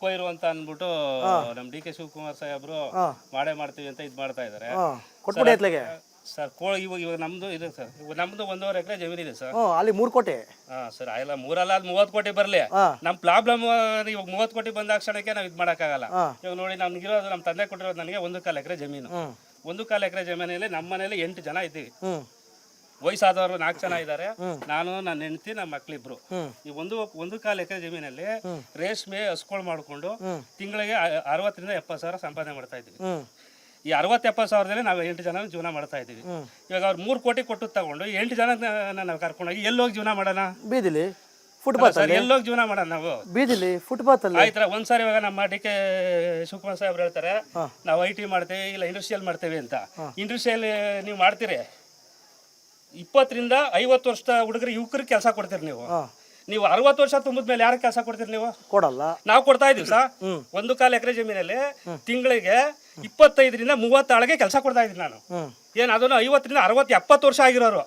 ಕೊಯ್ರು ಅಂತ ಅಂದ್ಬಿಟ್ಟು ನಮ್ ಡಿ ಕೆ ಶಿವಕುಮಾರ್ ಸಾಹೇಬ್ರು ಮಾಡೇ ಮಾಡ್ತೀವಿ ಅಂತ ಇದ್ ಮಾಡ್ತಾ ಇದಾರೆ ಕೊಟ್ಬಿಡಿ ಎತ್ಲೆಗೆ ಸರ್. ಇವಾಗ ನಮ್ದು ಇದೆ ಸರ್, ಇವಾಗ ನಮ್ದು 1.5 ಎಕರೆ ಜಮೀನಿದೆ ಸರ್. ಅಲ್ಲಿ 3 ಕೋಟಿ. ಸರ್ ಎಲ್ಲ 3 ಅಲ್ಲ 30 ಕೋಟಿ ಬರ್ಲಿ. ನಮ್ ಪ್ರಾಬ್ಲಮ್ ಇವಾಗ 30 ಕೋಟಿ ಬಂದ ಕ್ಷಣಕ್ಕೆ ನಾವ್ ಇದ್ ಮಾಡಕ್ಕಾಗಲ್ಲ. ಇವಾಗ ನೋಡಿ ನಮ್ಗಿರೋದು ನಮ್ಮ ತಂದೆ ಕೊಟ್ಟಿರೋದು ನನಗೆ 1.25 ಎಕರೆ ಜಮೀನು. 1.25 ಎಕರೆ ಜಮೀನಲ್ಲಿ ನಮ್ಮ ಮನೇಲಿ 8 ಜನ ಇದ್ದೀವಿ. ವಯಸ್ಸಾದವರು 4 ಜನ ಇದ್ದಾರೆ, ನಾನು ನನ್ನ ಹೆಂಡತಿ ನಮ್ಮ ಮಕ್ಳಿಬ್ರು. ಈ 1.25 ಎಕರೆ ಜಮೀನಲ್ಲಿ ರೇಷ್ಮೆ ಹಸ್ಕೊಳ್ ಮಾಡ್ಕೊಂಡು ತಿಂಗಳಿಗೆ 60 ರಿಂದ 70 ಸಾವಿರ ಸಂಪಾದನೆ ಮಾಡ್ತಾ ಇದ್ವಿ. ಈ 60-70 ಸಾವಿರದಲ್ಲಿ ನಾವು 8 ಜನ ಜೀವನ ಮಾಡ್ತಾ ಇದ್ದೀವಿ. ಇವಾಗ ಅವ್ರು 3 ಕೋಟಿ ಕೊಟ್ಟು ತಗೊಂಡು 8 ಜನ ನಾವು ಕರ್ಕೊಂಡೋಗಿ ಎಲ್ಲೋಗಿ ಜೀವನ ಮಾಡೋಣ? ಬೀದಿಲಿ, ಫುಟ್ಪಾತ್ ಅಲ್ಲಿ. ಎಲ್ಲೋಗಿ ಜೀವನ ಮಾಡೋಣ ನಾವು? ಬೀದಿಲಿ, ಫುಟ್ಪಾತ್ ಅಲ್ಲಿ. ಆಯ್ತರ ಒಂದ್ಸಾರಿ ಇವಾಗ ನಮ್ಮ ಡಿ ಕೆ ಶಿವಕುಮಾರ್ ಸಾಹೇಬ್ರು ಹೇಳ್ತಾರೆ ನಾವು IT ಮಾಡ್ತೇವೆ ಇಲ್ಲ ಇಂಡಸ್ಟ್ರಿಯಲ್ ಮಾಡ್ತೇವೆ ಅಂತ. ಇಂಡಸ್ಟ್ರಿಯಲ್ ನೀವು ಮಾಡ್ತೀರಿ, 20 ರಿಂದ 50 ವರ್ಷದ ಹುಡುಗರು ಯುವಕರಿಗೆ ಕೆಲಸ ಕೊಡ್ತೀರಿ ನೀವು. ನೀವು 60 ವರ್ಷ ತುಂಬಿದ ಮೇಲೆ ಯಾರಿಗೆ ಕೆಲಸ ಕೊಡ್ತೀರಿ ನೀವು? ಕೊಡಲ್ಲ. ನಾವು ಕೊಡ್ತಾ ಇದೀವಿ ಸರ್. 1.25 ಎಕರೆ ಜಮೀನಲ್ಲಿ ತಿಂಗಳಿಗೆ 25 ರಿಂದ 30 ಆಳಿಗೆ ಕೆಲಸ ಕೊಡ್ತಾ ಇದೀನಿ ನಾನು. ಏನ್ ಅದನ್ನು 50 ರಿಂದ 60-70 ವರ್ಷ ಆಗಿರೋರು